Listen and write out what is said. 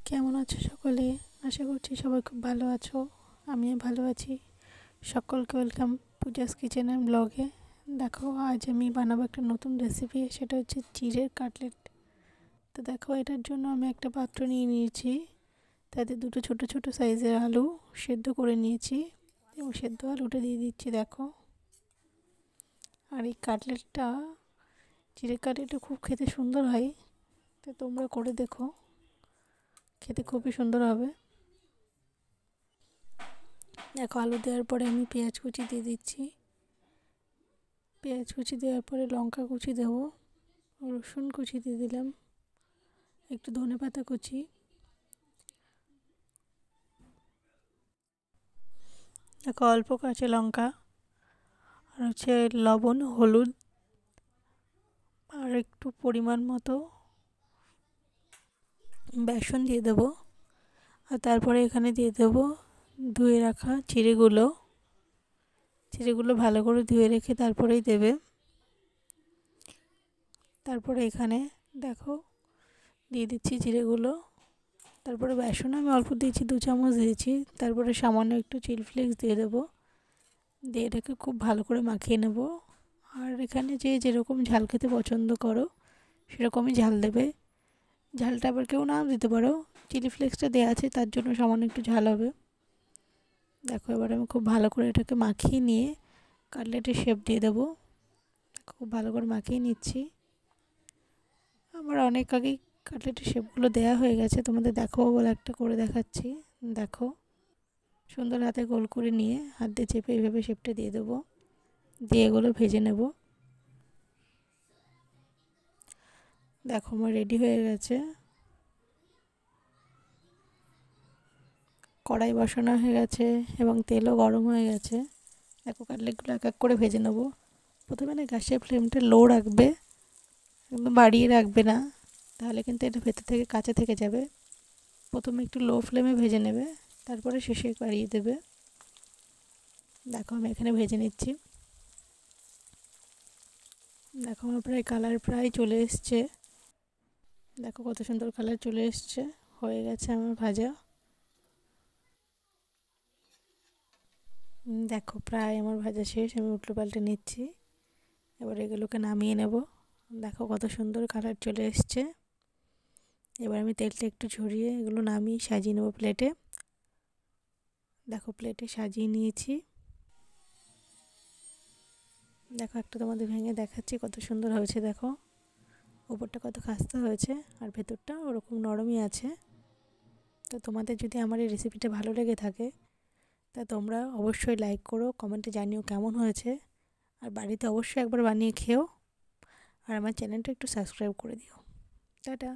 কেমন আছো সকলে? আশা করছি সবাই খুব ভালো আছো। আমিও ভালো আছি। সকলকে ওয়েলকাম পূজাস কিচেন অ্যান্ড ব্লগে। দেখো, আজ আমি বানাবো একটা নতুন রেসিপি, সেটা হচ্ছে চিড়ের কাটলেট। তো দেখো, এটার জন্য আমি একটা পাত্র নিয়ে নিয়েছি, তাতে দুটো ছোট ছোট সাইজের আলু সেদ্ধ করে নিয়েছি এবং সেদ্ধ আলুটা দিয়ে দিচ্ছি। দেখো, আর এই কাটলেটটা, চিড়ের কাটলেটটা খুব খেতে সুন্দর হয়, তো তোমরা করে দেখো, খেতে খুবই সুন্দর হবে। দেখো, আলু দেওয়ার পরে আমি পেঁয়াজ কুচি দিয়ে দিচ্ছি। পেঁয়াজ কুচি দেওয়ার পরে লঙ্কা কুচি দেবো, রসুন কুচি দিয়ে দিলাম, একটু ধনেপাতা কুচি, দেখো অল্প কাঁচা লঙ্কা, আর হচ্ছে লবণ, হলুদ, আর একটু পরিমাণ মতো বেসন দিয়ে দেবো। আর তারপরে এখানে দিয়ে দেবো ধুয়ে রাখা চিড়েগুলো। চিড়েগুলো ভালো করে ধুয়ে রেখে তারপরেই দেবে। তারপরে এখানে দেখো দিয়ে দিচ্ছি চিড়েগুলো। তারপরে বেসন আমি অল্প দিয়েছি, 2 চামচ দিয়েছি। তারপরে সামান্য একটু চিলি ফ্লেক্স দিয়ে দেবো, দিয়ে এটাকে খুব ভালো করে মাখিয়ে নেব। আর এখানে যে যেরকম ঝাল খেতে পছন্দ করো সেরকমই ঝাল দেবে। ঝালটা আবার কেউ নাও দিতে পারো, চিলি ফ্লেক্সটা দেওয়া আছে তার জন্য সামান্য একটু ঝাল হবে। দেখো, এবার আমি খুব ভালো করে এটাকে মাখিয়ে নিয়ে কাটলেটের শেপ দিয়ে দেবো। খুব ভালো করে মাখিয়ে নিচ্ছি। আমার অনেক আগেই কাটলেটের শেপগুলো দেওয়া হয়ে গেছে, তোমাদের দেখাবো বলে একটা করে দেখাচ্ছি। দেখো, সুন্দর হাতে গোল করে নিয়ে হাত দিয়ে চেপে এইভাবে শেপটা দিয়ে দেবো, দিয়ে এগুলো ভেজে নেব। দেখো, আমার রেডি হয়ে গেছে। কড়াই বসানো হয়ে গেছে এবং তেলও গরম হয়ে গেছে। দেখো, কাটলেটগুলো এক এক করে ভেজে নেব। প্রথমে না গ্যাসের ফ্লেমটা লো রাখবে, একদম বাড়িয়ে রাখবে না, তাহলে কিন্তু এটা ভেতর থেকে কাঁচা থেকে যাবে। প্রথমে একটু লো ফ্লেমে ভেজে নেবে, তারপরে শেষে বাড়িয়ে দেবে। দেখো, আমি এখানে ভেজে নিচ্ছি। দেখো, আমার প্রায় কালার প্রায় চলে এসছে। দেখো কত সুন্দর কালার চলে এসছে, হয়ে গেছে আমার ভাজা। দেখো, প্রায় আমার ভাজা শেষ, আমি উল্টো পাল্টে নিচ্ছি। এবার এগুলোকে নামিয়ে নেব। দেখো কত সুন্দর কালার চলে এসছে। এবার আমি তেলটা একটু ঝরিয়ে এগুলো নামিয়ে সাজিয়ে নেব প্লেটে। দেখো, প্লেটে সাজিয়ে নিয়েছি। দেখো, একটা তোমাদের ভেঙে দেখাচ্ছি কত সুন্দর হয়েছে। দেখো, উপরটা কত খাস্তা হয়েছে আর ভেতরটা ওরকম নরমই আছে। তো তোমাদের যদি আমার এই রেসিপিটা ভালো লেগে থাকে, তা তোমরা অবশ্যই লাইক করো, কমেন্টে জানিও কেমন হয়েছে। আর বাড়িতে অবশ্যই একবার বানিয়ে খেও। আর আমার চ্যানেলটা একটু সাবস্ক্রাইব করে দিও। টাটা।